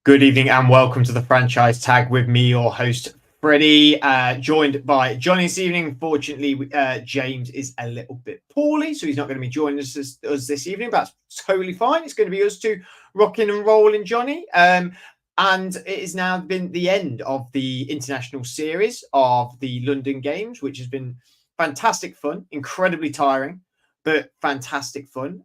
Good evening and welcome to the Franchise Tag with me, your host, Freddie, joined by Johnny this evening. Fortunately, James is a little bit poorly, so he's not going to be joining us this evening, but that's totally fine. It's going to be us two rocking and rolling, Johnny. And it has now been the end of the international series of the London Games, which has been fantastic fun, incredibly tiring, but fantastic fun.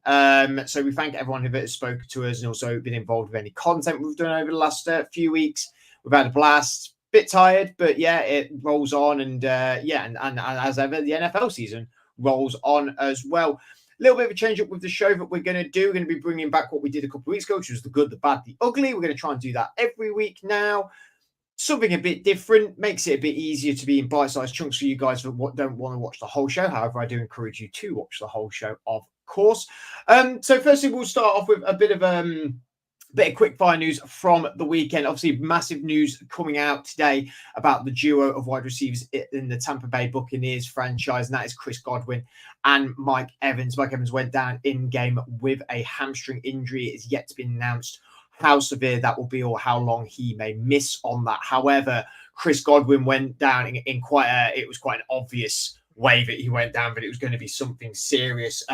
So we thank everyone who has spoken to us and also been involved with any content we've done over the last few weeks. We've had a blast, bit tired, but yeah, it rolls on. And and as ever, the NFL season rolls on as well. A little bit of a change up with the show that we're going to do. We're going to be bringing back what we did a couple of weeks ago, which was the good, the bad, the ugly. We're going to try and do that every week now. Something a bit different, makes it a bit easier to be in bite-sized chunks for you guys who don't want to watch the whole show. However, I do encourage you to watch the whole show, of course. So firstly, we'll start off with a bit of quick fire news from the weekend. Obviously, massive news coming out today about the duo of wide receivers in the Tampa Bay Buccaneers franchise, and that is Chris Godwin and Mike Evans. Mike Evans went down in game with a hamstring injury. It is yet to be announced how severe that will be or how long he may miss on that. However, Chris Godwin went down in quite an obvious way that he went down, but it was going to be something serious.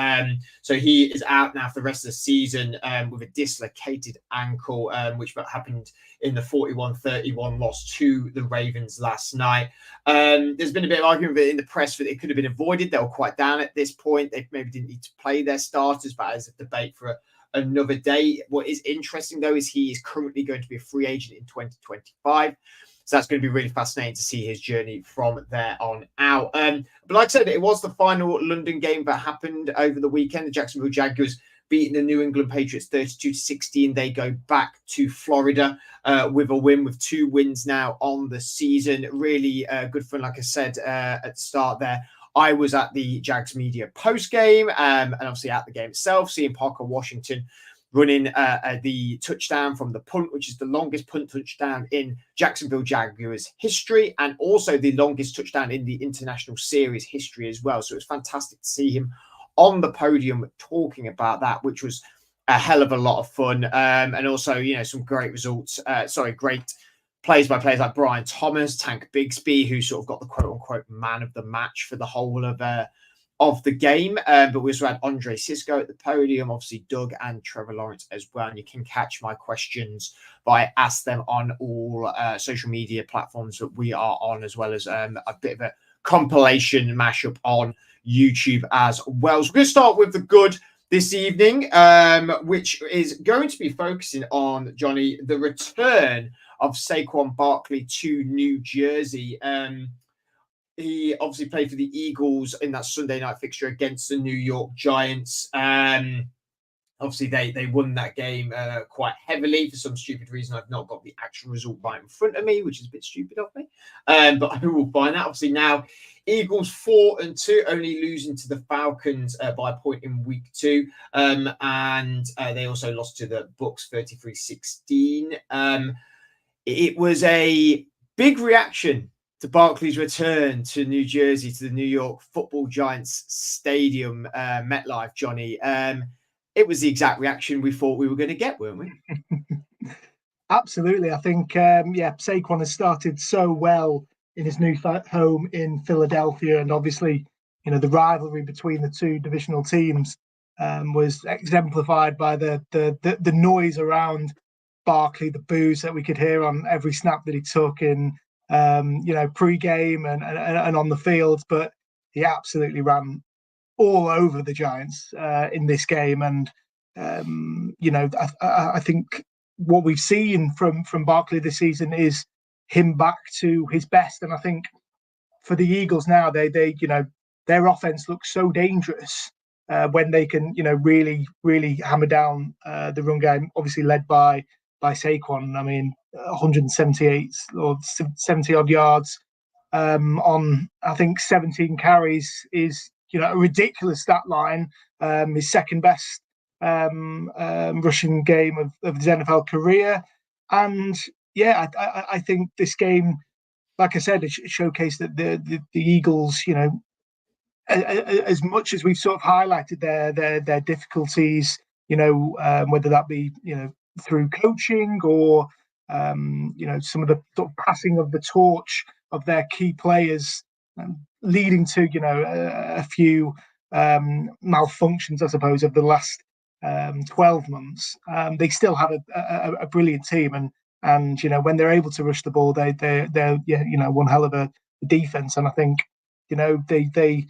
So he is out now for the rest of the season with a dislocated ankle, which happened in the 41-31 loss to the Ravens last night. There's been a bit of argument in the press that it could have been avoided. They were quite down at this point. They maybe didn't need to play their starters, but as a debate for another day. What is interesting, though, is he is currently going to be a free agent in 2025. So that's going to be really fascinating to see his journey from there on out. But like I said, it was the final London game that happened over the weekend. The Jacksonville Jaguars beating the New England Patriots 32-16. They go back to Florida with a win, with 2 wins now on the season. Really good fun, like I said at the start there. I was at the Jags media post game and obviously at the game itself, seeing Parker Washington running the touchdown from the punt, which is the longest punt touchdown in Jacksonville Jaguars history, and also the longest touchdown in the international series history as well. So it was fantastic to see him on the podium talking about that, which was a hell of a lot of fun. And also, some great results. Great plays-by-plays like Brian Thomas, Tank Bigsby, who sort of got the quote-unquote man of the match for the whole of the game. But we also had Andre Sisco at the podium, obviously Doug and Trevor Lawrence as well. And you can catch my questions by Ask Them on all social media platforms that we are on, as well as a bit of a compilation mashup on YouTube as well. So we're going to start with the good this evening, which is going to be focusing on, Johnny, the return of Saquon Barkley to New Jersey. He obviously played for the Eagles in that Sunday night fixture against the New York Giants. Obviously, they won that game quite heavily for some stupid reason. I've not got the actual result right in front of me, which is a bit stupid of me. But I will find that. Obviously, now Eagles 4-2, only losing to the Falcons by a point in week 2. And they also lost to the Bucs 33-16. It was a big reaction to Barkley's return to New Jersey, to the New York Football Giants Stadium, MetLife, Johnny. It was the exact reaction we thought we were going to get, weren't we? Absolutely. I think, Saquon has started so well in his new home in Philadelphia. And obviously, the rivalry between the two divisional teams was exemplified by the noise around Barkley, the boos that we could hear on every snap that he took in, pre-game and on the field. But he absolutely ran all over the Giants in this game. And, I think what we've seen from Barkley this season is him back to his best. And I think for the Eagles now, they their offense looks so dangerous when they can, really, really hammer down the run game, obviously led by Saquon. I mean, 178 or 70 odd yards on, I think, 17 carries is, a ridiculous stat line. His second best rushing game of his NFL career. And I think this game, like I said, it showcased that the Eagles, as much as we've sort of highlighted their difficulties, whether that be, through coaching or Some of the sort of passing of the torch of their key players, leading to a few malfunctions, I suppose, of the last 12 months. They still have a brilliant team, and when they're able to rush the ball, they're one hell of a defense. And I think they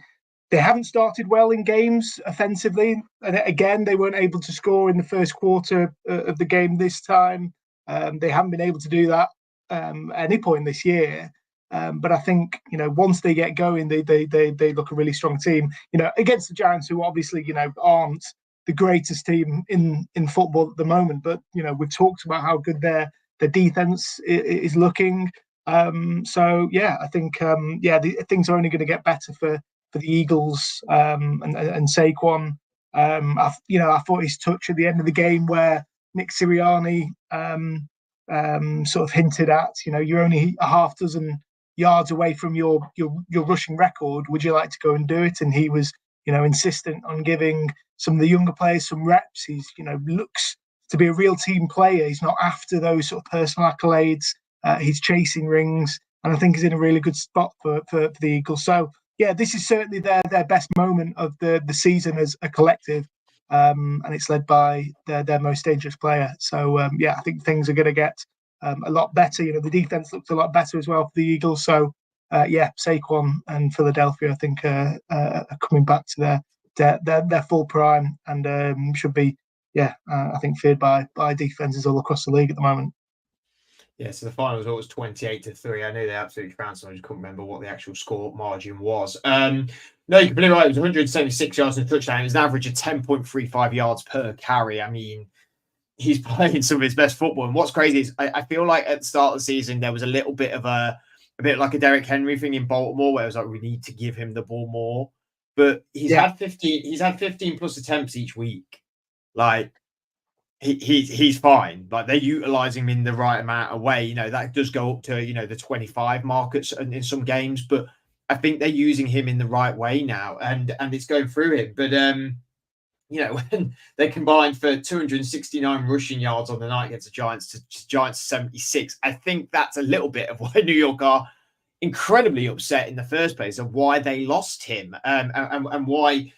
haven't started well in games offensively, and again they weren't able to score in the first quarter of the game this time. They haven't been able to do that at any point this year. But I think once they get going, they look a really strong team. Against the Giants, who obviously aren't the greatest team in football at the moment, but we've talked about how good their defense is looking. So yeah, I think things are only going to get better for the Eagles and Saquon. I thought his touch at the end of the game where Nick Sirianni sort of hinted at, you're only a half dozen yards away from your rushing record. Would you like to go and do it? And he was, insistent on giving some of the younger players some reps. He's, looks to be a real team player. He's not after those sort of personal accolades. He's chasing rings, and I think he's in a really good spot for the Eagles. So yeah, this is certainly their best moment of the season as a collective. And it's led by their most dangerous player. So I think things are going to get a lot better. The defense looks a lot better as well for the Eagles. So Saquon and Philadelphia, I think, are coming back to their full prime, and should be, I think, feared by defenses all across the league at the moment. Yeah, so the final result was 28-3. I knew they absolutely trounced them. I just couldn't remember what the actual score margin was. No, you're completely right. It was 176 yards and a touchdown. It was an average of 10.35 yards per carry. I mean, he's playing some of his best football. And what's crazy is I feel like at the start of the season, there was a little bit of a bit like a Derrick Henry thing in Baltimore, where it was like, we need to give him the ball more. But he's had 15 plus attempts each week. Like, he's fine. Like, they're utilizing him in the right amount of way. That does go up to the 25 markets in some games, but I think they're using him in the right way now, and it's going through him. But when they combined for 269 rushing yards on the night against the Giants to Giants 76, I think that's a little bit of why New York are incredibly upset in the first place, of why they lost him, and why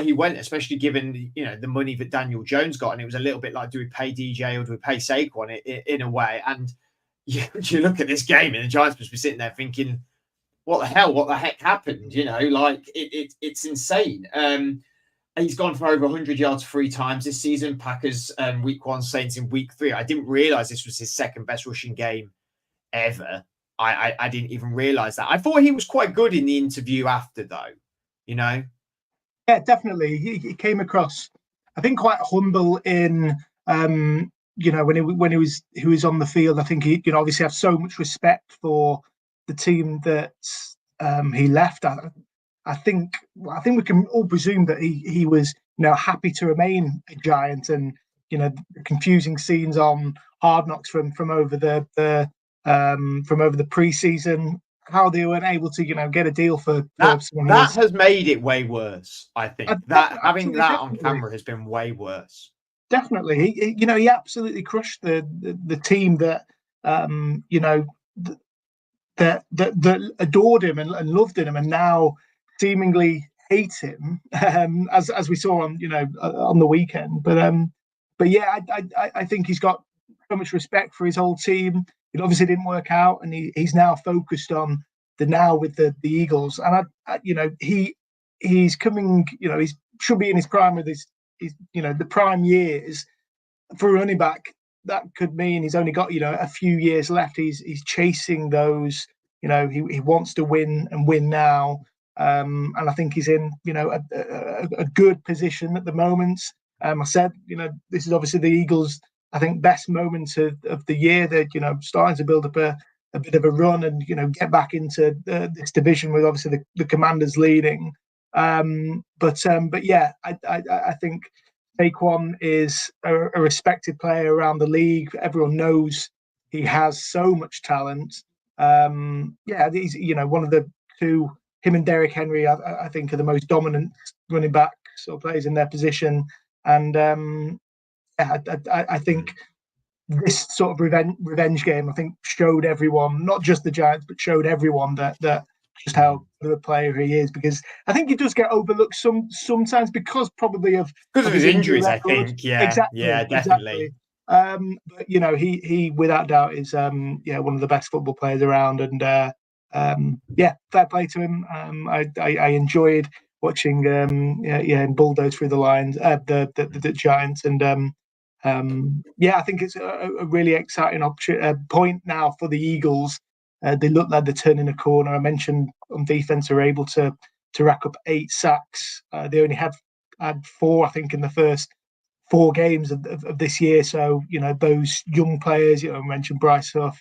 he went, especially given the money that Daniel Jones got. And it was a little bit like, do we pay DJ or do we pay Saquon in a way? And you look at this game and the Giants must be sitting there thinking, what the heck happened? It's insane. He's gone for over 100 yards 3 times this season. Packers week 1, Saints in week 3. I didn't realize this was his second best rushing game ever. I didn't even realize that. I thought he was quite good in the interview after, though. Yeah, definitely. He came across, I think, quite humble in, when he was on the field. I think he, obviously have so much respect for the team that he left. I think we can all presume that he was, happy to remain a Giant, and the confusing scenes on Hard Knocks from over the preseason, how they weren't able to, get a deal for someone that has made it way worse. I think having that on definitely. camera has been way worse. Definitely, he absolutely crushed the team that that adored him and loved him, and now seemingly hate him, as we saw on the weekend. But yeah, I think he's got so much respect for his whole team. It obviously didn't work out, and he's now focused on the now with the Eagles. And he's coming. He should be in his prime with his the prime years for a running back. That could mean he's only got a few years left. He's chasing those. He wants to win and win now. And I think he's in a good position at the moment. I said this is obviously the Eagles, I think, best moment of the year. They're starting to build up a bit of a run and get back into this division with obviously the Commanders leading. But yeah, I think Saquon is a respected player around the league. Everyone knows he has so much talent. He's one of the two. Him and Derrick Henry, I think, are the most dominant running back sort of players in their position. And I think this sort of revenge game, I think, showed everyone, not just the Giants, but showed everyone that just how good a player he is. Because I think he does get overlooked sometimes because probably of his injuries. I record. think, yeah, Exactly, definitely. exactly. But he without doubt is one of the best football players around, and fair play to him. I enjoyed watching him bulldoze through the lines, the Giants, and I think it's a really exciting point now for the Eagles. They look like they're turning a corner. I mentioned on defense are able to rack up 8 sacks. They only had 4, I think, in the first 4 games of this year. So those young players, I mentioned Bryce Huff,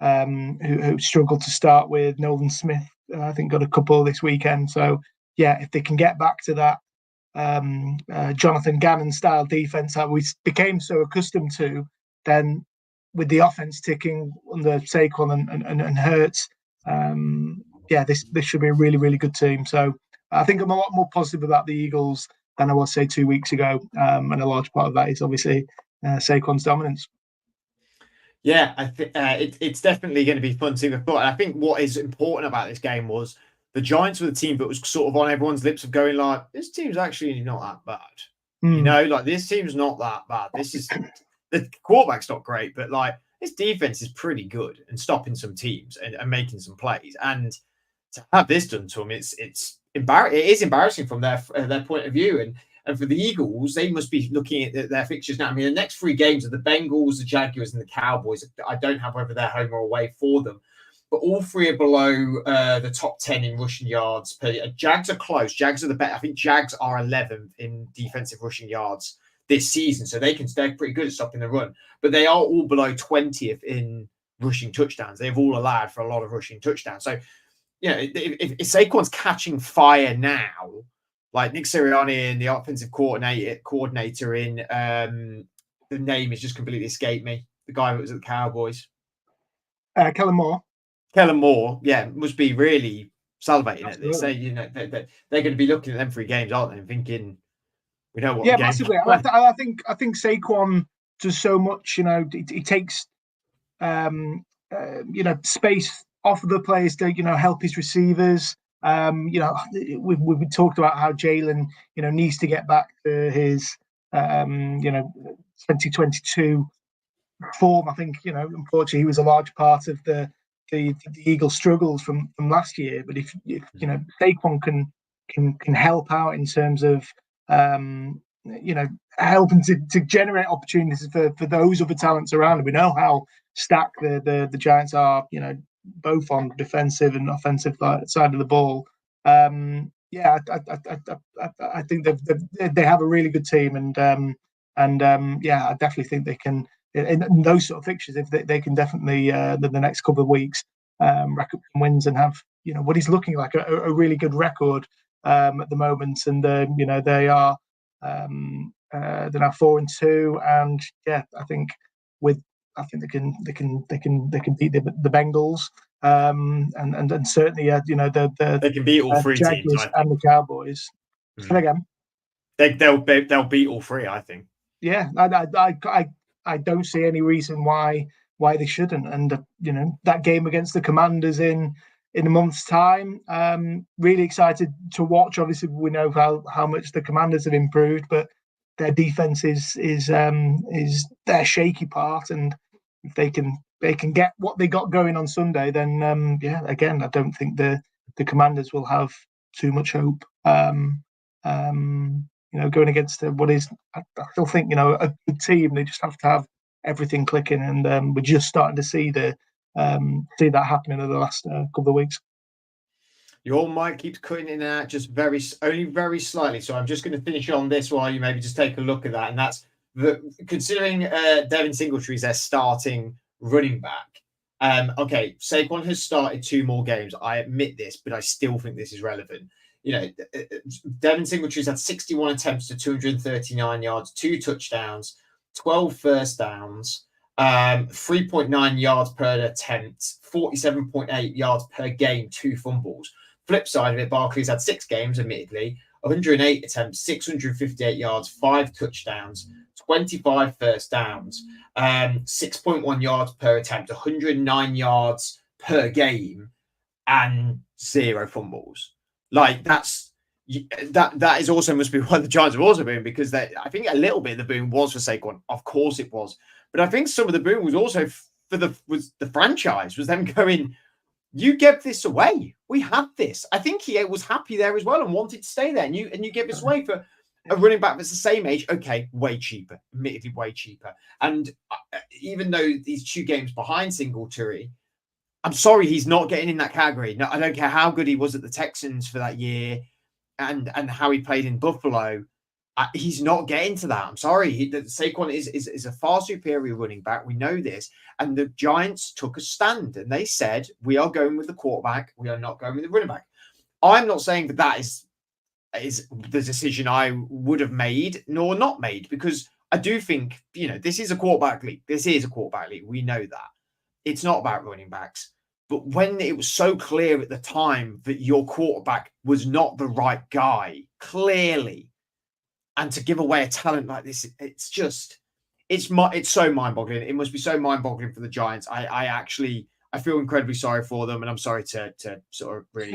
who struggled to start with. Nolan Smith, I think, got a couple this weekend. So if they can get back to that Jonathan Gannon style defense that we became so accustomed to, then with the offense ticking under Saquon and Hurts, this should be a really, really good team. So I think I'm a lot more positive about the Eagles than I was, say, 2 weeks ago, and a large part of that is obviously Saquon's dominance. Yeah, I think it's definitely going to be fun to see the foot. And I think what is important about this game was the Giants were the team that was sort of on everyone's lips of going like, this team's actually not that bad. Like this team's not that bad. This is the quarterback's not great, but like this defense is pretty good and stopping some teams and making some plays. And to have this done to them, it's embarrassing. It is embarrassing from their point of view. And for the Eagles, they must be looking at their fixtures now. I mean, the next 3 games are the Bengals, the Jaguars, and the Cowboys. I don't have whether they're home or away for them, but all 3 are below the top 10 in rushing yards. Jags are close. Jags are the best. I think Jags are 11th in defensive rushing yards this season, so they're pretty good at stopping the run. But they are all below 20th in rushing touchdowns. They've all allowed for a lot of rushing touchdowns. So, if Saquon's catching fire now, like Nick Sirianni and the offensive coordinator in the name has just completely escaped me. The guy that was at the Cowboys, Kellen Moore. Kellen Moore, must be really salivating at this. They're going to be looking at them 3 games, aren't they? And thinking, we know what. Yeah, massively. I think Saquon does so much. He takes space off of the players to help his receivers. We've talked about how Jalen needs to get back to his 2022 form. I think unfortunately he was a large part of the Eagles' struggles from last year. But if Saquon can help out in terms of helping to generate opportunities for those other talents around him. We know how stacked the Giants are, both on the defensive and offensive side of the ball. I think they have a really good team, and I definitely think they can in those sort of fixtures. If they can definitely the next couple of weeks rack up some wins and have what is looking like a really good record at the moment, and they are they're now 4-2, and I think they can beat the Bengals, and certainly they can beat all 3 Jaguars teams and the Cowboys. Mm. Again, they'll beat all 3. I think. Yeah, I don't see any reason why they shouldn't. And that game against the Commanders in a month's time, really excited to watch. Obviously, we know how much the Commanders have improved, but their defense is their shaky part, and if they can get what they got going on Sunday, then again, I don't think the Commanders will have too much hope. Going against what is, I still think a good team. They just have to have everything clicking, and we're just starting to see that happening in the last couple of weeks. Your mic keeps cutting in and out, just very slightly. So I'm just going to finish on this while you maybe just take a look at that. And that's considering Devin Singletary is their starting running back. Okay, Saquon has started 2 more games. I admit this, but I still think this is relevant. Devin Singletary's had 61 attempts to 239 yards, 2 touchdowns, 12 first downs, 3.9 yards per attempt, 47.8 yards per game, 2 fumbles. Flip side of it, Barkley's had 6 games, admittedly, 108 attempts, 658 yards, 5 touchdowns, 25 first downs, 6.1 yards per attempt, 109 yards per game, and 0 fumbles. Like that is also must be why the Giants have also been, because I think a little bit of the boom was for Saquon. Of course it was, but I think some of the boom was also for the franchise, was them going, you gave this away. We had this. I think he was happy there as well and wanted to stay there. And you gave this away for a running back that's the same age. Okay, way cheaper, admittedly way cheaper. And even though these 2 games behind Singletary, I'm sorry, he's not getting in that category. No, I don't care how good he was at the Texans for that year and how he played in Buffalo. He's not getting to that. I'm sorry. Saquon is a far superior running back. We know this. And the Giants took a stand and they said, we are going with the quarterback. We are not going with the running back. I'm not saying that is the decision I would have made nor not made, because I do think, this is a quarterback league. This is a quarterback league. We know that. It's not about running backs. But when it was so clear at the time that your quarterback was not the right guy, clearly, and to give away a talent like this, it's so mind-boggling. It must be so mind-boggling for the Giants. I feel incredibly sorry for them, and I'm sorry to sort of really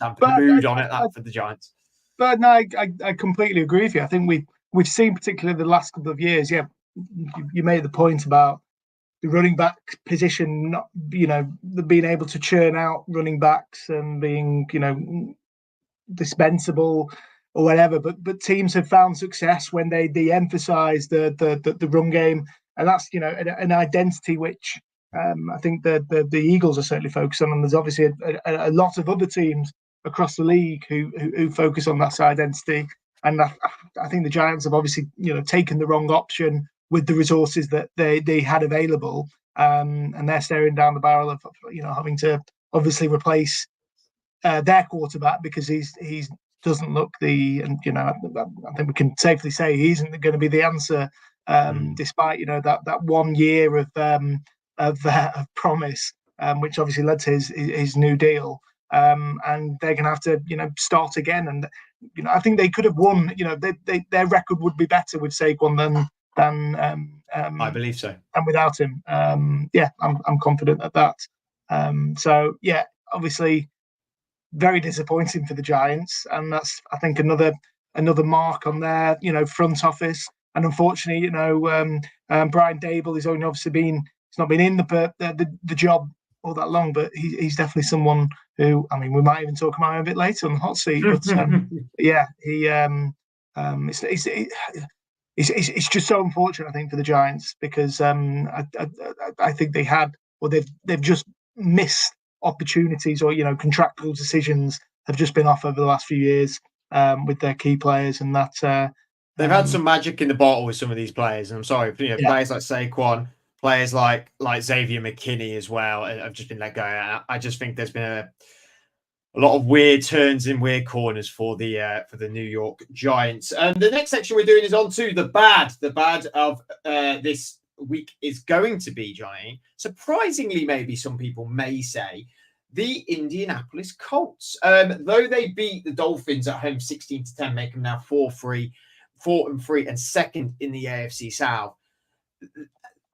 dampen the mood on it for the Giants. But no, I completely agree with you. I think we've seen, particularly the last couple of years. Yeah, you made the point about the running back position, not being able to churn out running backs and being dispensable or whatever, but teams have found success when they de-emphasize the run game, and that's an identity which I think the Eagles are certainly focused on, and there's obviously a lot of other teams across the league who focus on that identity, and I think the Giants have obviously taken the wrong option with the resources that they had available, and they're staring down the barrel of having to obviously replace their quarterback, because he's doesn't look I think we can safely say he isn't going to be the answer, despite that 1 year of promise, which obviously led to his new deal, and they're going to have to start again. And I think they could have won. Their record would be better with Saquon than I believe so, and without him. I'm confident at that. So yeah, obviously, very disappointing for the Giants, and that's, I think, another mark on their front office. And unfortunately, Brian Dable has only obviously he's not been in the job all that long, but he's definitely someone who, I mean, we might even talk about him a bit later on the hot seat. But yeah, it's just so unfortunate, I think, for the Giants, because I think they've just missed opportunities, or contractual decisions have just been off over the last few years with their key players, and that they've had some magic in the bottle with some of these players. And I'm sorry, players like Saquon, players like Xavier McKinney as well have just been let go. I just think there's been a lot of weird turns in weird corners for the New York Giants. And the next section we're doing is on to the bad. The bad of this week is going to be, Johnny, surprisingly, maybe some people may say, the Indianapolis Colts. Though they beat the Dolphins at home 16-10, make them now 4-3 and second in the AFC South.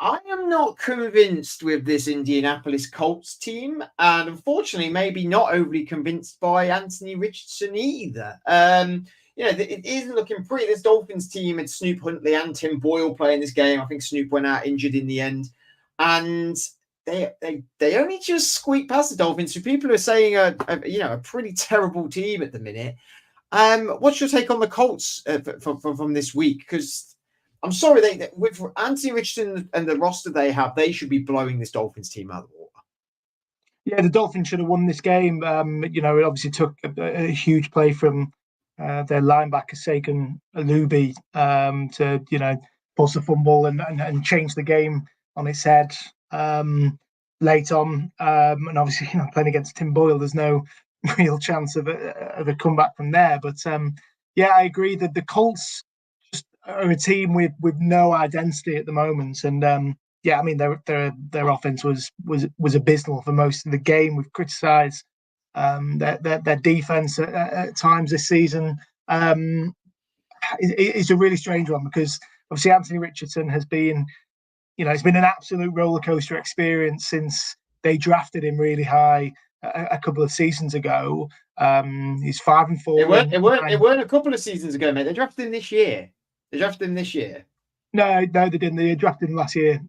I am not convinced with this Indianapolis Colts team, and unfortunately, maybe not overly convinced by Anthony Richardson either. It isn't looking pretty. This Dolphins team had Snoop Huntley and Tim Boyle playing this game. I think Snoop went out injured in the end, and they only just squeaked past the Dolphins. So people are saying a pretty terrible team at the minute. What's your take on the Colts from this week? Because I'm sorry, with Anthony Richardson and the roster they have, they should be blowing this Dolphins team out of the water. Yeah, the Dolphins should have won this game. It obviously took a huge play from their linebacker Saquon Barkley to force a fumble and change the game on its head late on. And obviously, playing against Tim Boyle, there's no real chance of a comeback from there. But I agree that the Colts just are a team with no identity at the moment. And their offense was abysmal for most of the game. We've criticised their defense at times this season, is a really strange one, because obviously Anthony Richardson has been, it's been an absolute roller coaster experience since they drafted him really high a couple of seasons ago. He's 5-4. It weren't a couple of seasons ago, mate. They drafted him this year. No, they didn't. They drafted him last year,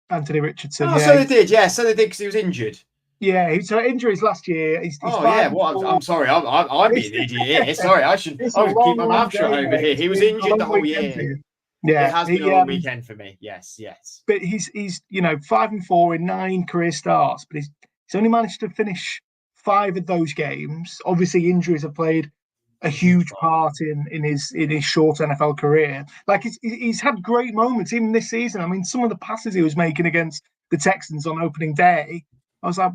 Anthony Richardson. Oh, yeah. So they did. Yeah, so they did, because he was injured. Yeah, so injuries last year. He's I'm sorry. I'm being an idiot here. Sorry, I should keep my mouth shut over here. He was injured the whole year. Yeah, it has been a long weekend for me. Yes. But he's 5-4 in 9 career starts, but he's only managed to finish 5 of those games. Obviously, injuries have played a huge part in his short NFL career. Like, he's had great moments even this season. I mean, some of the passes he was making against the Texans on opening day, I was like,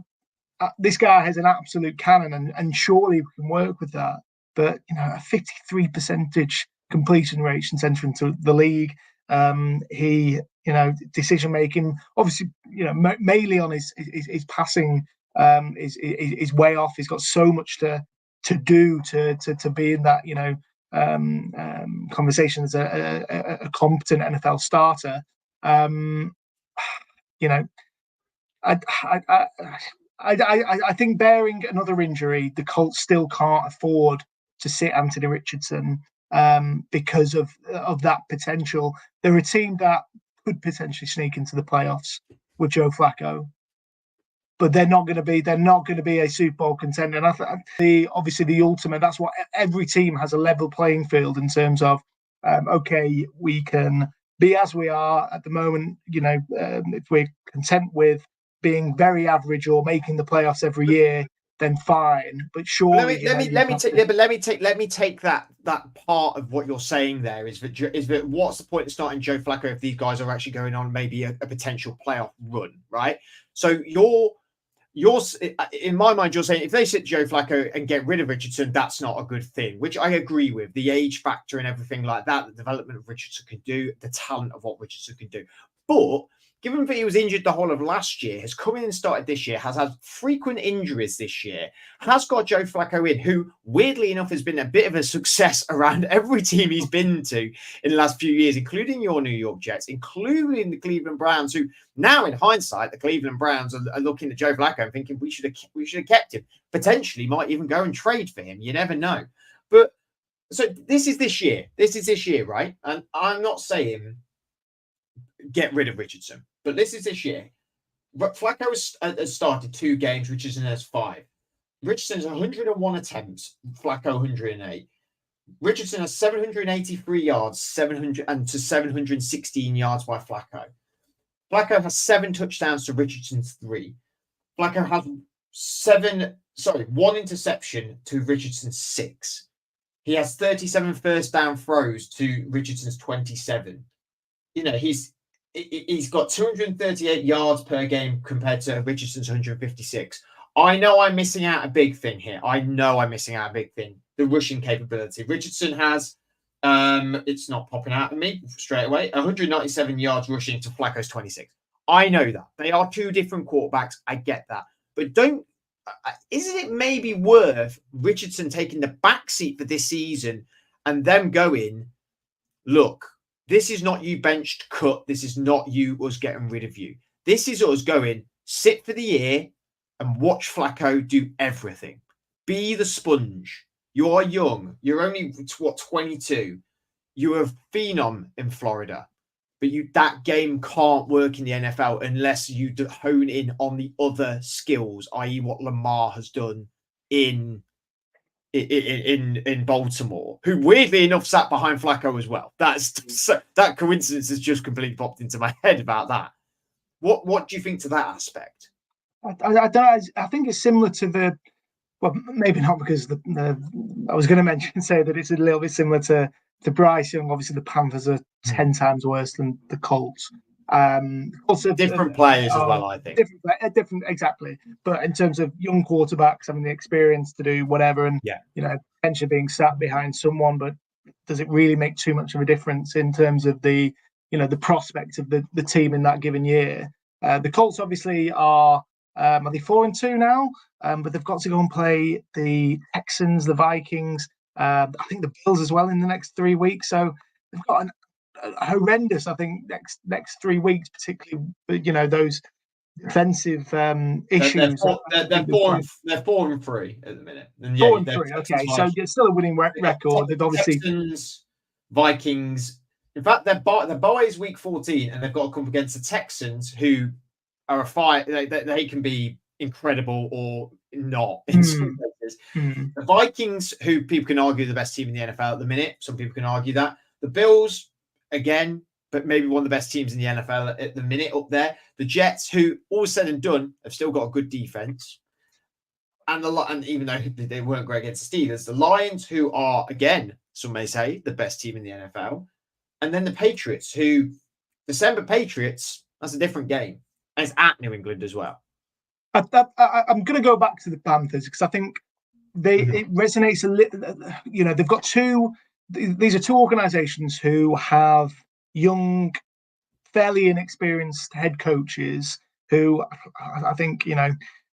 this guy has an absolute cannon, and surely we can work with that. But a 53% completion rate since entering into the league. He, decision making, obviously, mainly on his passing is way off. He's got so much to do to be in that conversation as a competent NFL starter. I think bearing another injury, the Colts still can't afford to sit Anthony Richardson because of that potential. They're a team that could potentially sneak into the playoffs with Joe Flacco, but they're not going to be a Super Bowl contender. And obviously the ultimate, that's what every team has, a level playing field in terms of okay, we can be as we are at the moment. If we're content with being very average or making the playoffs every year, then fine. But surely, let me take that part of what you're saying there is that what's the point of starting Joe Flacco if these guys are actually going on maybe a potential playoff run, right? So you're in my mind, you're saying if they sit Joe Flacco and get rid of Richardson, that's not a good thing, which I agree with. The age factor and everything like that, the development of Richardson can do, the talent of what Richardson can do, but given that he was injured the whole of last year, has come in and started this year, has had frequent injuries this year, has got Joe Flacco in, who, weirdly enough, has been a bit of a success around every team he's been to in the last few years, including your New York Jets, including the Cleveland Browns, who now, in hindsight, the Cleveland Browns are looking at Joe Flacco and thinking we should have kept him. Potentially might even go and trade for him. You never know. But so this is this year. Right? And I'm not saying get rid of Richardson, but this is this year. Flacco has started 2 games, Richardson has 5. Richardson has 101 attempts, Flacco 108. Richardson has 783 yards, 716 yards by Flacco. Flacco has 7 touchdowns to Richardson's 3. Flacco has 1 interception to Richardson's 6. He has 37 first down throws to Richardson's 27. He's got 238 yards per game compared to Richardson's 156. I know I'm missing out a big thing here. The rushing capability. Richardson has, it's not popping out at me straight away, 197 yards rushing to Flacco's 26. I know that. They are 2 different quarterbacks. I get that. But isn't it maybe worth Richardson taking the backseat for this season and them going, look, this is not you benched, cut. This is not us getting rid of you. This is us going, sit for the year and watch Flacco do everything. Be the sponge. You are young. You're only, 22. You're a phenom in Florida. But that game can't work in the NFL unless you hone in on the other skills, i.e. what Lamar has done in Baltimore, who weirdly enough sat behind Flacco as well. That coincidence has just completely popped into my head about that. What do you think to that aspect? I think it's similar to maybe not, because I was going to say that it's a little bit similar to Bryce Young. Obviously, the Panthers are 10 times worse than the Colts. Also different players as well, I think. Different, exactly. But in terms of young quarterbacks having the experience to do whatever, and potentially being sat behind someone, but does it really make too much of a difference in terms of the prospect of the team in that given year? The Colts obviously are they 4-2 now? But they've got to go and play the Texans, the Vikings, I think the Bills as well in the next 3 weeks. So they've got a horrendous, I think, next 3 weeks, particularly, those defensive issues. They're 4-3 at the minute. And yeah, 4-3. Okay, so it's still a winning record. They've obviously Texans, Vikings. In fact, their bye is week 14, and they've got to come against the Texans, who are a fight. They can be incredible or not in some cases. The Vikings, who people can argue are the best team in the NFL at the minute. Some people can argue that. The Bills, again, but maybe one of the best teams in the NFL at the minute up there. The Jets, who all said and done, have still got a good defense. And even though they weren't great against the Steelers, the Lions, who are, again, some may say, the best team in the NFL. And then the Patriots, who, December Patriots, that's a different game. And it's at New England as well. I'm going to go back to the Panthers because I think it resonates a little. They've got these are two organizations who have young, fairly inexperienced head coaches who I think,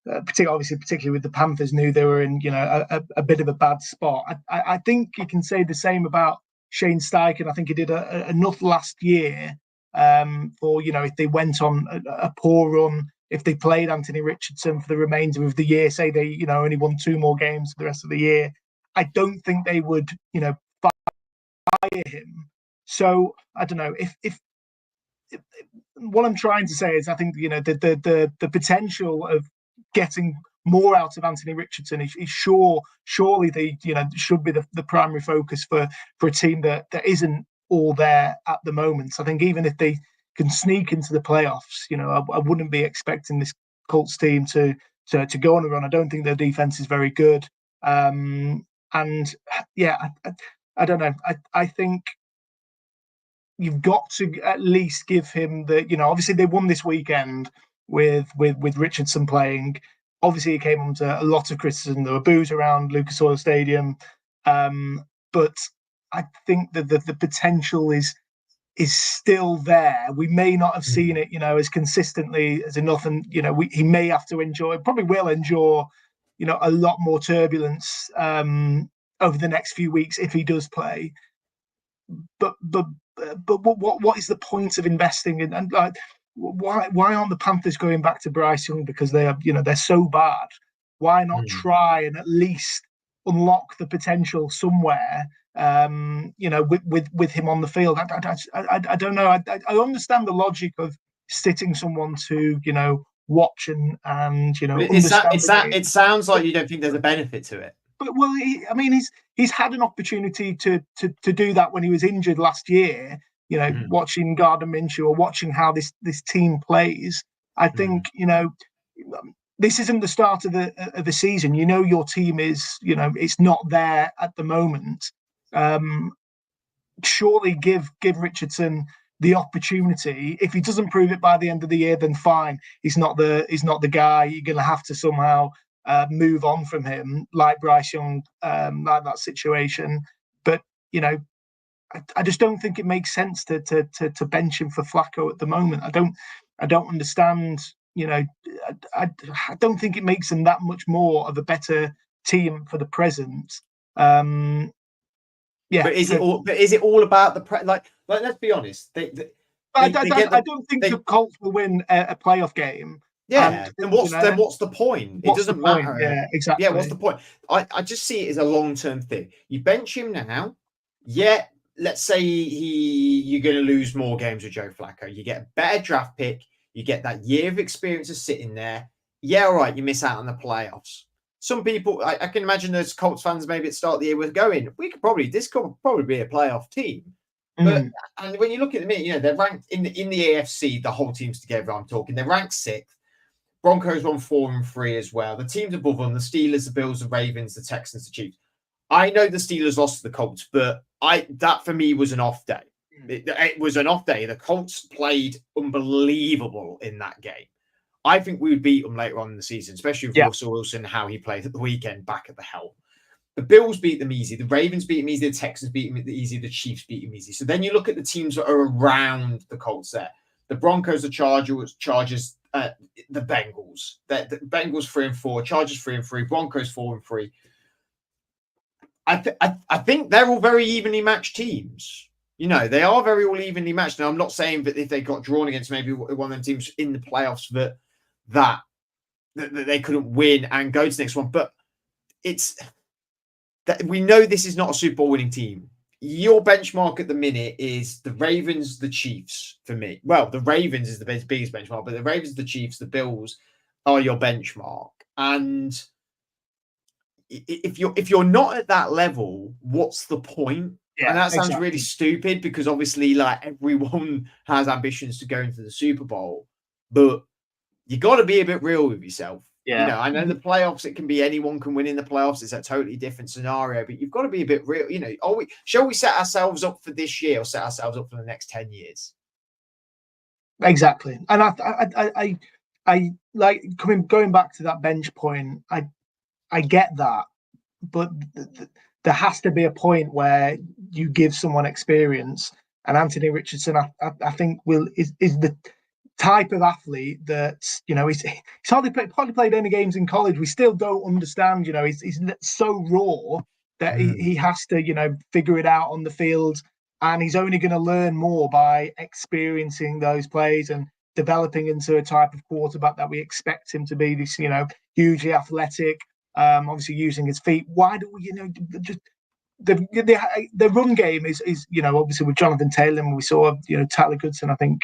particularly with the Panthers, knew they were in, a bit of a bad spot. I think you can say the same about Shane Steichen. I think he did enough last year for, if they went on a poor run, if they played Anthony Richardson for the remainder of the year, say they, only won 2 more games for the rest of the year, I don't think they would, fire him. So I don't know if what I'm trying to say is I think the potential of getting more out of Anthony Richardson is surely they should be the primary focus for a team that isn't all there at the moment. So I think even if they can sneak into the playoffs, I wouldn't be expecting this Colts team to go on a run. I don't think their defense is very good. And yeah, I don't know. I think you've got to at least give him obviously they won this weekend with Richardson playing. Obviously, it came under a lot of criticism. There were boos around Lucas Oil Stadium. But I think that the potential is still there. We may not have seen it, as consistently as enough. And, he may have to probably will endure, a lot more turbulence over the next few weeks if he does play. But what is the point of investing in, and like why aren't the Panthers going back to Bryce Young because they are they're so bad? Why not try and at least unlock the potential somewhere? With him on the field, I don't know. I understand the logic of sitting someone to watch and understand. It sounds like you don't think there's a benefit to it. But he's had an opportunity to do that when he was injured last year. Watching Gardner Minshew or watching how this team plays. I think this isn't the start of the season. Your team is it's not there at the moment. Surely give Richardson the opportunity. If he doesn't prove it by the end of the year, then fine. He's not the guy. You're going to have to somehow move on from him, like Bryce Young, like that situation. But I just don't think it makes sense to bench him for Flaco at the moment. I don't understand. I don't think it makes them that much more of a better team for the present. Yeah, but is it all about the like? Let's be honest. I don't think the Colts will win a playoff game. Yeah, then what's the point? It doesn't matter. Yeah, exactly. Yeah, what's the point? I just see it as a long-term thing. You bench him now. Yeah, let's say you're going to lose more games with Joe Flacco. You get a better draft pick. You get that year of experience of sitting there. Yeah, all right, you miss out on the playoffs. Some people, I can imagine those Colts fans maybe at the start of the year were going, this could probably be a playoff team. But and when you look at them, they're ranked in the AFC, the whole team's together, I'm talking. They're ranked 6th. Broncos won 4-3 as well. The teams above them, the Steelers, the Bills, the Ravens, the Texans, the Chiefs. I know the Steelers lost to the Colts, but that for me was an off day. It was an off day. The Colts played unbelievable in that game. I think we would beat them later on in the season, especially with Russell Wilson, how he played at the weekend back at the helm. The Bills beat them easy. The Ravens beat them easy. The Texans beat them easy. The Chiefs beat them easy. So then you look at the teams that are around the Colts there. The Broncos, the Chargers, the Bengals. The Bengals 3-4, Chargers 3-3, Broncos 4-3. I think they're all very evenly matched teams. They are very all evenly matched. And I'm not saying that if they got drawn against maybe one of them teams in the playoffs that they couldn't win and go to the next one, but it's that we know this is not a Super Bowl winning team. Your benchmark at the minute is the Ravens, the Chiefs for me. Well, the Ravens is the biggest benchmark, but the Ravens, the Chiefs, the Bills are your benchmark. And if you're not at that level, what's the point? Yeah, and that sounds really stupid because obviously, like, everyone has ambitions to go into the Super Bowl, but you got to be a bit real with yourself. Yeah. I know the playoffs, it can be anyone can win in the playoffs. It's a totally different scenario, but you've got to be a bit real. Shall we set ourselves up for this year or set ourselves up for the next 10 years? Exactly. And I like going back to that bench point. I get that, but there has to be a point where you give someone experience. And Anthony Richardson, I think, is the type of athlete that he's hardly played any games in college. We still don't understand. He's so raw that he has to figure it out on the field, and he's only going to learn more by experiencing those plays and developing into a type of quarterback that we expect him to be. This hugely athletic, obviously using his feet. Why do we just the run game is obviously with Jonathan Taylor, and we saw Tyler Goodson, I think,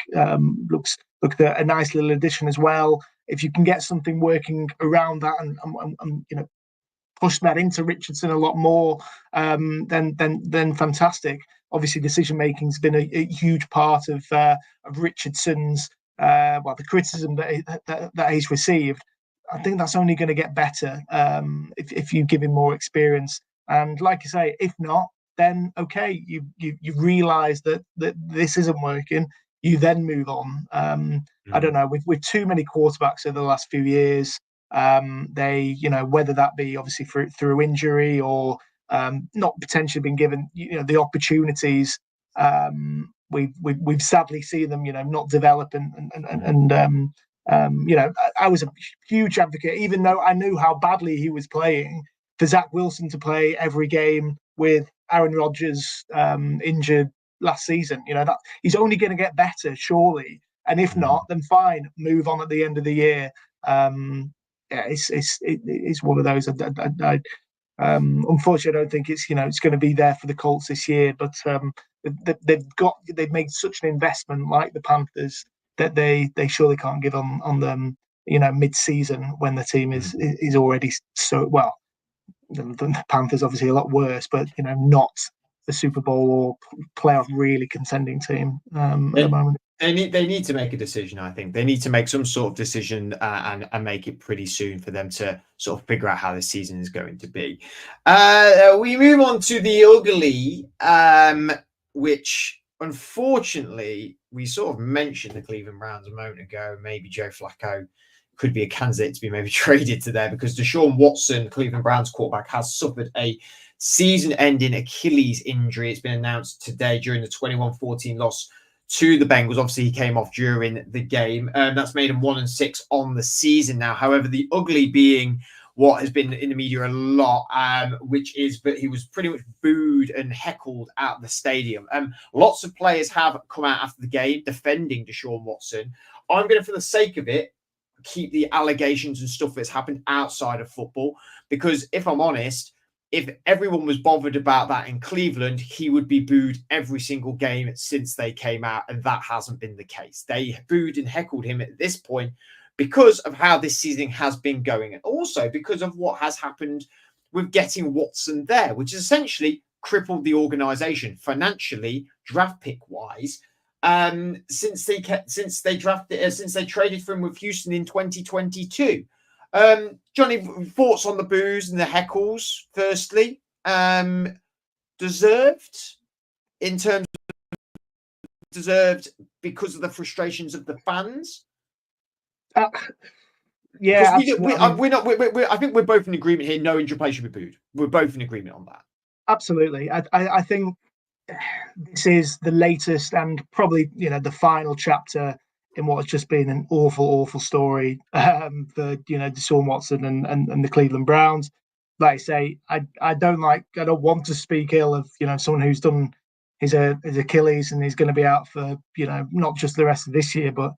looked a nice little addition as well. If you can get something working around that and push that into Richardson a lot more, then fantastic. Obviously, decision making's been a huge part of Richardson's the criticism that he's received. I think that's only going to get better if you give him more experience. And like I say, if not, then okay, you realise that this isn't working. You then move on. I don't know, with too many quarterbacks over the last few years, they whether that be obviously through injury or not potentially been given the opportunities. We've sadly seen them not develop and I was a huge advocate, even though I knew how badly he was playing, for Zach Wilson to play every game with Aaron Rodgers injured last season. That he's only going to get better, surely. And if not, then fine, move on at the end of the year. It's one of those. Unfortunately, I don't think it's going to be there for the Colts this year. But they've made such an investment, like the Panthers, that they surely can't give on them mid-season when the team is already so well. The Panthers obviously a lot worse, but not the Super Bowl or playoff really contending team at the moment. They need to make a decision. I think they need to make some sort of decision and make it pretty soon for them to sort of figure out how the season is going to be. We move on to the ugly, which unfortunately we sort of mentioned the Cleveland Browns a moment ago. Maybe Joe Flacco could be a candidate to be maybe traded to there because Deshaun Watson, Cleveland Browns quarterback, has suffered a season-ending Achilles injury. It's been announced today during the 21-14 loss to the Bengals. Obviously, he came off during the game. That's made him 1-6 on the season now. However, the ugly being what has been in the media a lot, which is that he was pretty much booed and heckled at the stadium. Lots of players have come out after the game defending Deshaun Watson. I'm going to, for the sake of it, keep the allegations and stuff that's happened outside of football, because if I'm honest, if everyone was bothered about that in Cleveland, he would be booed every single game since they came out, and that hasn't been the case. They booed and heckled him at this point because of how this season has been going, and also because of what has happened with getting Watson there, which has essentially crippled the organization financially, draft pick wise, since they traded for him with Houston in 2022. Johnny, thoughts on the boos and the heckles? Firstly, deserved because of the frustrations of the fans. Yeah, I think we're both in agreement here. No injured player should be booed. We're both in agreement on that. Absolutely. I think this is the latest and probably the final chapter in what has just been an awful story for Deshaun Watson and the Cleveland Browns. like I say, I don't want to speak ill of someone who's done his Achilles and he's going to be out for not just the rest of this year, but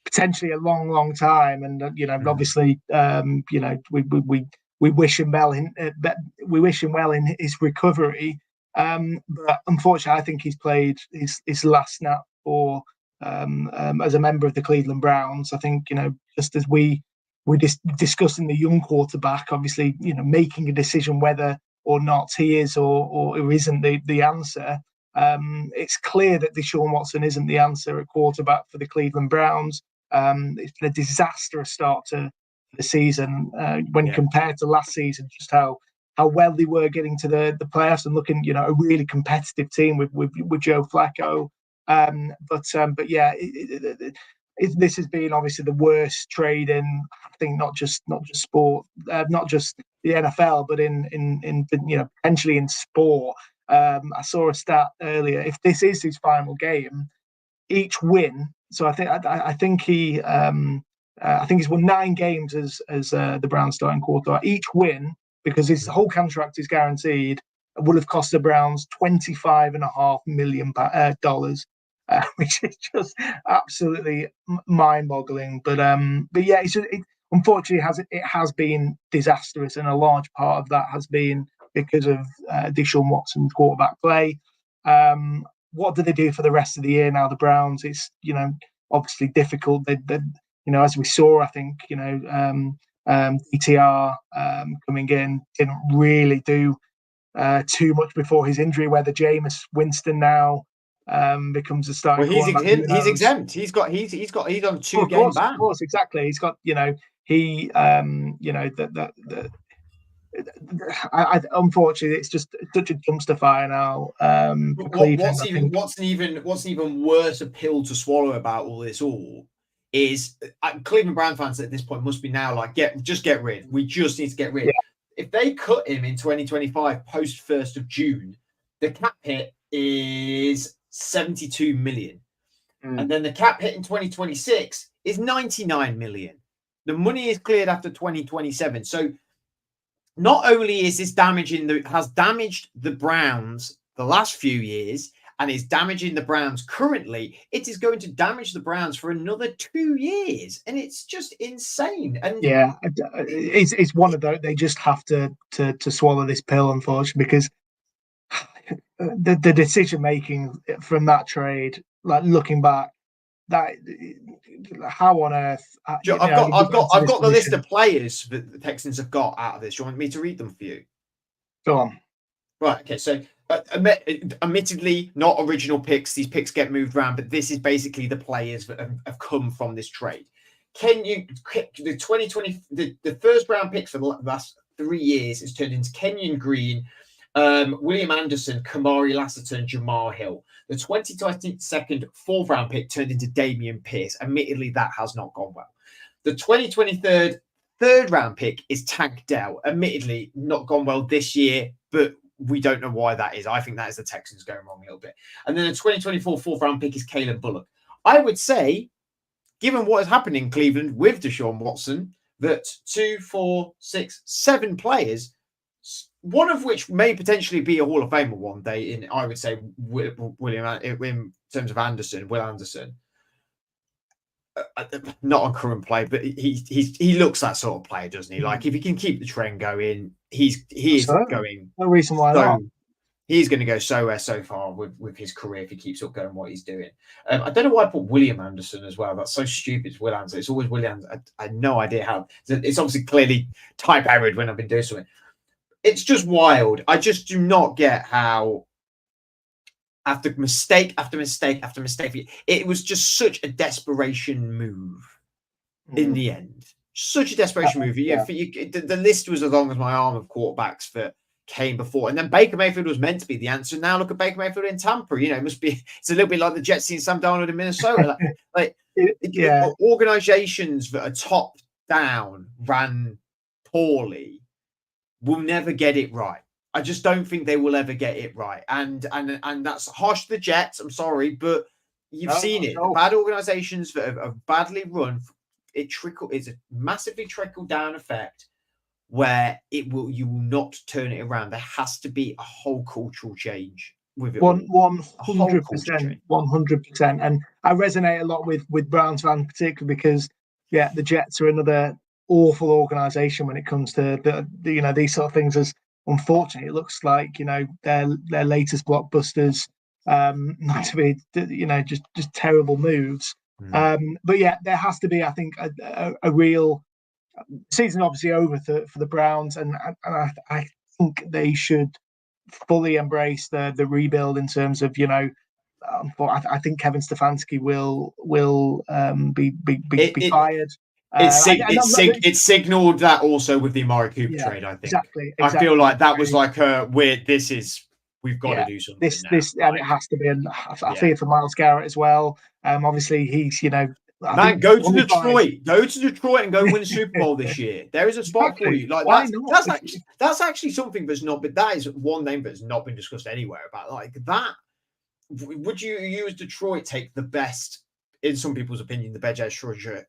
potentially a long time. And obviously, we wish him well in his recovery. But unfortunately, I think he's played his last snap for as a member of the Cleveland Browns. I think just as we discussing the young quarterback, obviously making a decision whether or not he is or isn't the answer. It's clear that Deshaun Watson isn't the answer at quarterback for the Cleveland Browns. It's been a disastrous start to the season when compared to last season, just how well they were getting to the playoffs and looking, a really competitive team with Joe Flaco. But yeah, this has been obviously the worst trade in, I think, not just sport, not just the NFL, but in potentially in sport. I saw a stat earlier. If this is his final game, each win. So I think he's won 9 games as the Browns starting quarterback. Each win, because his whole contract is guaranteed, would have cost the Browns $25.5 million, which is just absolutely mind-boggling. But yeah, unfortunately it has been disastrous, and a large part of that has been because of Deshaun Watson's quarterback play. What do they do for the rest of the year now? The Browns, it's obviously difficult. They as we saw, I think DTR coming in didn't really do too much before his injury. Whether Jameis Winston now becomes a starting. Well, he's exempt. He's on 2-game ban. Of course, exactly. He's got unfortunately, it's just such a dumpster fire now. What's an even worse a pill to swallow about all this is Cleveland Brown fans at this point must be now like get rid. We just need to get rid. Yeah. If they cut him in 2025 post 1st of June, the cap hit is 72 million, and then the cap hit in 2026 is 99 million. The money is cleared after 2027. So not only is this has damaged the Browns the last few years and is damaging the Browns currently, it is going to damage the Browns for another 2 years. And it's just insane. And yeah, it's one of those, they just have to swallow this pill, unfortunately, because the decision making from that trade, like looking back, that how on earth? I've got the list of players that the Texans have got out of this. Do you want me to read them for you? Go on. Right. Okay. So, admittedly, not original picks. These picks get moved around, but this is basically the players that have come from this trade. The 2020 the first round picks for the last 3 years is turned into Kenyon Green, William Anderson, Kamari Lassiter, Jamal Hill. The 2022 4th round pick turned into Damian Pierce. Admittedly, that has not gone well. The 2023 3rd round pick is Tank Dell. Admittedly, not gone well this year, but we don't know why that is. I think that is the Texans going wrong a little bit. And then the 2024 4th round pick is Kalen Bullock. I would say, given what is happening in Cleveland with Deshaun Watson, that 2, 4, 6, 7 players, one of which may potentially be a Hall of Famer one day, in I would say William in terms of Will Anderson. Not on current play, but he looks that sort of player, doesn't he? Like if he can keep the trend going, he is going. No reason why not. He's going to go so far with his career if he keeps up going what he's doing. I don't know why I put William Anderson as well. That's so stupid. It's Will Anderson. It's always William. I had no idea how. It's obviously clearly type errored when I've been doing something. It's just wild. I just do not get how after mistake after mistake after mistake, it was just such a desperation move in the end. Such a desperation move. Yeah. The list was as long as my arm of quarterbacks that came before. And then Baker Mayfield was meant to be the answer. Now look at Baker Mayfield in Tampa. It must be, it's a little bit like the Jets seeing Sam Darnold in Minnesota. Organizations that are top down ran poorly will never get it right. I just don't think they will ever get it right. And that's harsh to the Jets. I'm sorry, but you've seen it. The bad organizations that have badly run, it's a massively trickle down effect where you will not turn it around. There has to be a whole cultural change with it. 100%, 100%. And I resonate a lot with Browns fans, particularly because the Jets are another awful organisation when it comes to the these sort of things. As unfortunately, it looks like their latest blockbusters, not to be just terrible moves. But there has to be, I think, a real season obviously over for the Browns, and I think they should fully embrace the rebuild in terms of I think Kevin Stefanski will be fired. It's signaled that also with the Amari Cooper trade. I think exactly. I feel like that was like we've got to do something. This and it has to be. And I fear for Myles Garrett as well. Obviously he's Man, go to Detroit. Go to Detroit and go win a Super Bowl this year. There is a spot for you. Like that's actually something that's not. But that is one name that's not been discussed anywhere about like that. Would you as Detroit take the best, in some people's opinion, the best edge rusher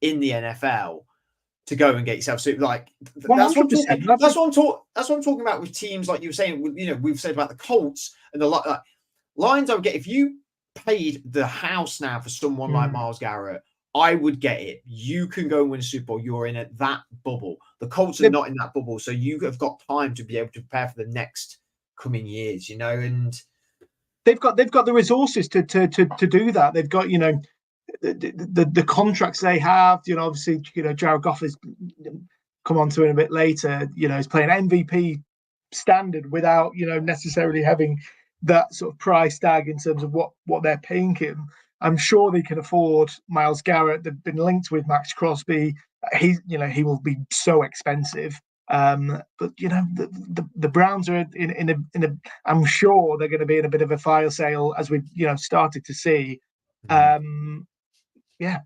in the NFL to go and get yourself? So like that's what I'm talking about with teams like you were saying. We've said about the Colts and the Lions. I would get if you paid the house now for someone like Myles Garrett, I would get it. You can go and win a Super Bowl. You're in that bubble. The Colts are not in that bubble, so you have got time to be able to prepare for the next coming years. And they've got the resources to do that. They've got the contracts they have. Obviously Jared Goff has come on to it a bit later. He's playing MVP standard without necessarily having that sort of price tag in terms of what they're paying him. I'm sure they can afford Myles Garrett. They've been linked with Max Crosby. He will be so expensive. But the Browns are in a I'm sure they're going to be in a bit of a fire sale, as we've started to see.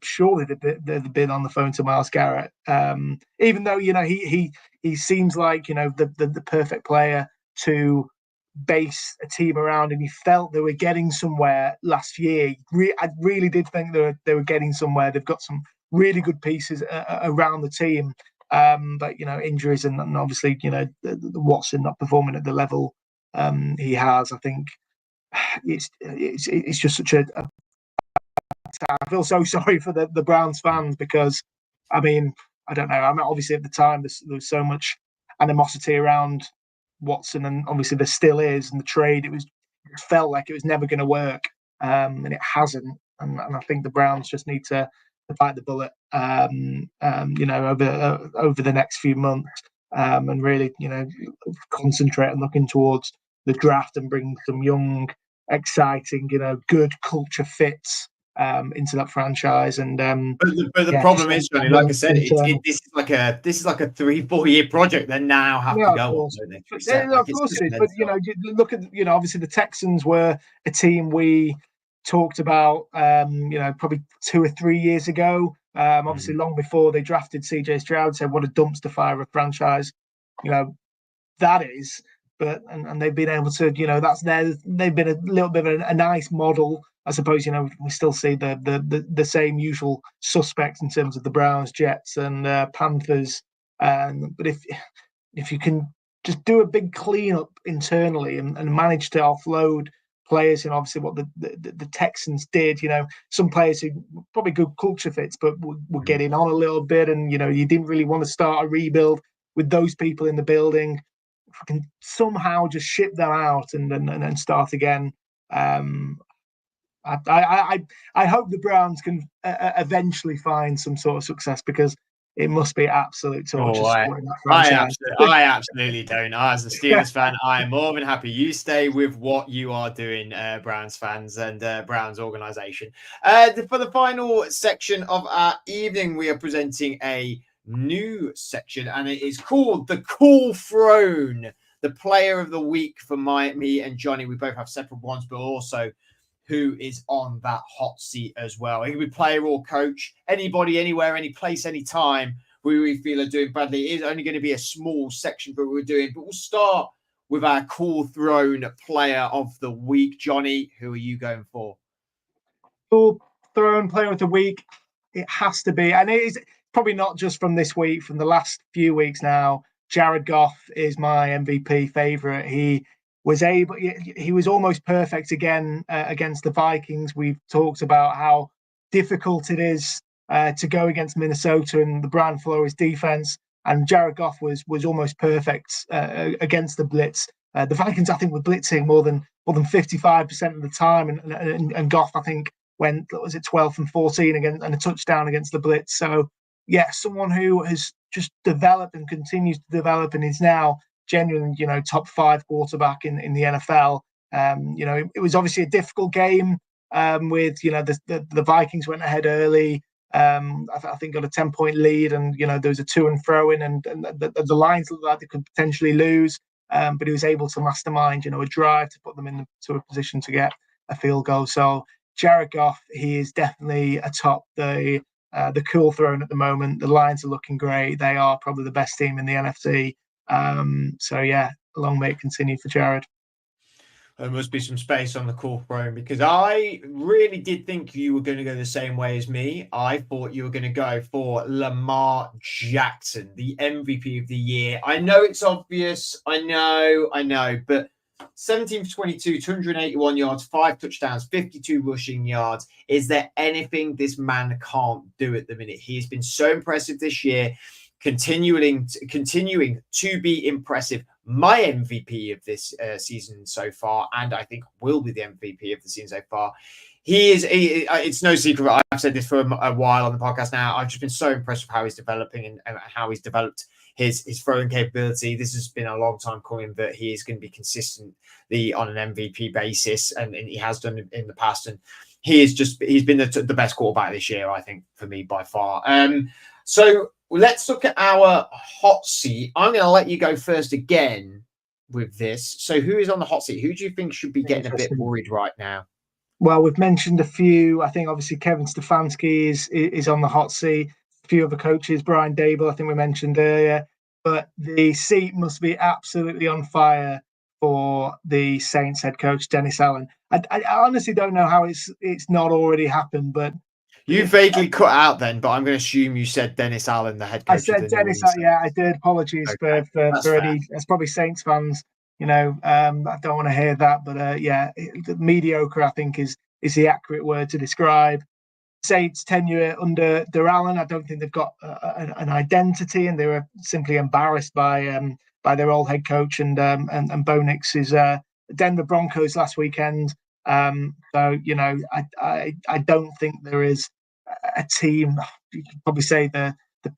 Surely they've been on the phone to Myles Garrett. Even though he seems like the perfect player to base a team around, and he felt they were getting somewhere last year. I really did think they were getting somewhere. They've got some really good pieces around the team, but injuries and obviously the Watson not performing at the level he has. I think it's just such a I feel so sorry for the Browns fans, because I mean, I don't know. I mean, obviously at the time there was so much animosity around Watson, and obviously there still is. And the trade, it felt like it was never going to work, and it hasn't. And I think the Browns just need to bite the bullet, over the next few months, and really, concentrate on looking towards the draft and bring some young, exciting, good culture fits into that franchise. And but the problem is, Johnny, like I said, this is like a 3-4 year project that now have to go on. Of course it is. But look at obviously the Texans were a team we talked about probably 2 or 3 years ago. Obviously long before they drafted CJ Stroud, said what a dumpster fire of a franchise that is. But and they've been able to, they've been a little bit of a nice model. I suppose, we still see the same usual suspects in terms of the Browns, Jets, and Panthers. But if you can just do a big cleanup internally and manage to offload players, and obviously what the Texans did, some players who probably good culture fits, but were getting on a little bit, and you didn't really want to start a rebuild with those people in the building. If we can somehow just ship them out and start again. I hope the Browns can eventually find some sort of success, because it must be absolute torture supporting that franchise. I absolutely don't. As a Steelers fan, I am more than happy you stay with what you are doing, Browns fans and Browns organization. For the final section of our evening, we are presenting a new section, and it is called the Cool Throne, the player of the week for me and Johnny. We both have separate ones, but also who is on that hot seat as well. It can be player or coach, anybody, anywhere, any place, any time we feel are doing badly. It is only going to be a small section for what we're doing, but we'll start with our Cool Throne player of the week. Johnny, who are you going for? Cool Throne player of the week. It has to be, and it is probably not just from this week, from the last few weeks now, Jared Goff is my MVP favorite. He was almost perfect again against the Vikings. We've talked about how difficult it is to go against Minnesota and the Brian Flores defense, and Jared Goff was almost perfect against the blitz. The Vikings, I think, were blitzing more than 55% of the time, and Goff, I think, went, was it 12 and 14 again, and a touchdown against the blitz. So yeah, someone who has just developed and continues to develop, and is now genuinely, top 5 quarterback in the NFL. It was obviously a difficult game with, the Vikings went ahead early. I think got a 10-point lead, and there was a to and fro in, and the Lions looked like they could potentially lose, but he was able to mastermind, a drive to put them into a position to get a field goal. So Jared Goff, he is definitely atop the cool throne at the moment. The Lions are looking great. They are probably the best team in the NFC. So yeah, long may it continue for Jared. There must be some space on the cool throne, because I really did think you were going to go the same way as me. I thought you were going to go for Lamar Jackson, the MVP of the year. I know it's obvious. I know, but 17 for 22, 281 yards, 5 touchdowns, 52 rushing yards. Is there anything this man can't do at the minute? He has been so impressive this year, continuing to be impressive. My MVP of this season so far, and I think will be the MVP of the season so far. It's no secret, I've said this for a while on the podcast now. I've just been so impressed with how he's developing and how he's developed his throwing capability. This has been a long time coming, that he is going to be consistently on an MVP basis, and he has done in the past. And he's been the best quarterback this year, I think, for me by far. So let's look at our hot seat. I'm going to let you go first again with this. So who is on the hot seat? Who do you think should be getting a bit worried right now? Well, we've mentioned a few. I think obviously Kevin Stefanski is on the hot seat. A few other coaches, Brian Dable, I think we mentioned earlier. But the seat must be absolutely on fire for the Saints head coach, Dennis Allen. I honestly don't know how it's not already happened, but you vaguely cut out then, but I'm going to assume you said Dennis Allen, the head coach. I said Dennis. Yeah, I did. Apologies for any. That's probably Saints fans. I don't want to hear that, but mediocre, I think, is the accurate word to describe Saints' tenure under Allen. I don't think they've got an identity, and they were simply embarrassed by their old head coach and Bo Nix's Denver Broncos last weekend. I don't think there is a team. You could probably say the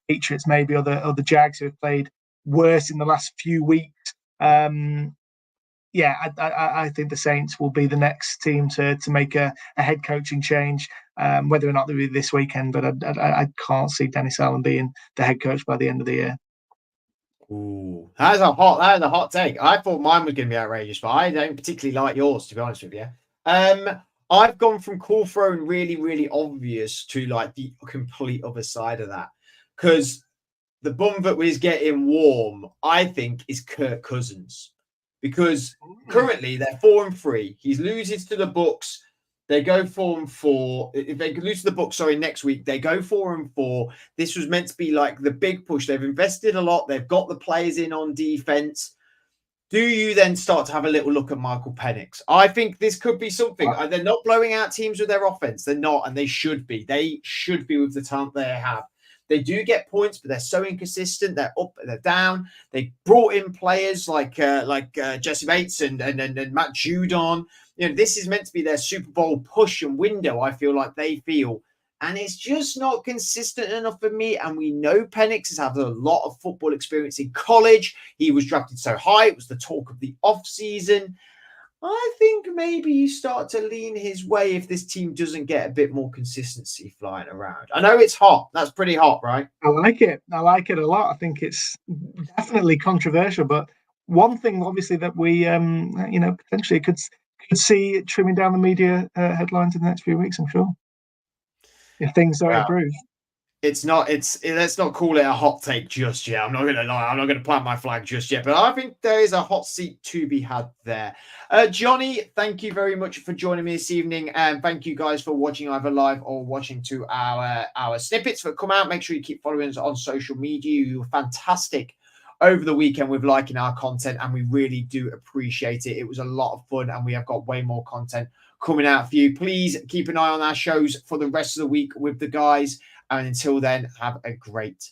Patriots, maybe, or the Jags, who have played worse in the last few weeks. I think the Saints will be the next team to make a head coaching change, whether or not they'll be this weekend. But I can't see Dennis Allen being the head coach by the end of the year. Ooh, that is a hot take. I thought mine was going to be outrageous, but I don't particularly like yours, to be honest with you. I've gone from cool throne really, really obvious to like the complete other side of that, because the bum that was getting warm, I think, is Kirk Cousins, because currently they're 4-3. He loses to the Bucs. They go 4-4. If they lose to the Bucs, next week, they go 4-4. This was meant to be like the big push. They've invested a lot. They've got the players in on defense. Do you then start to have a little look at Michael Penix? I think this could be something. They're not blowing out teams with their offense. They're not, and they should be. They should be with the talent they have. They do get points, but they're so inconsistent. They're up, they're down. They brought in players like Jesse Bates and Matt Judon. This is meant to be their Super Bowl push and window, I feel like they feel. And it's just not consistent enough for me. And we know Penix has had a lot of football experience in college. He was drafted so high. It was the talk of the offseason. I think maybe you start to lean his way if this team doesn't get a bit more consistency flying around. I know it's hot. That's pretty hot, right? I like it. I like it a lot. I think it's definitely controversial. But one thing, obviously, that we, potentially could see trimming down the media headlines in the next few weeks, I'm sure, if things don't improve. let's not call it a hot take just yet. I'm not going to lie. I'm not going to plant my flag just yet, but I think there is a hot seat to be had there. Johnny, thank you very much for joining me this evening. And thank you guys for watching either live or watching to our snippets that come out. Make sure you keep following us on social media. You were fantastic over the weekend with liking our content, and we really do appreciate it. It was a lot of fun, and we have got way more content coming out for you. Please keep an eye on our shows for the rest of the week with the guys. And until then, have a great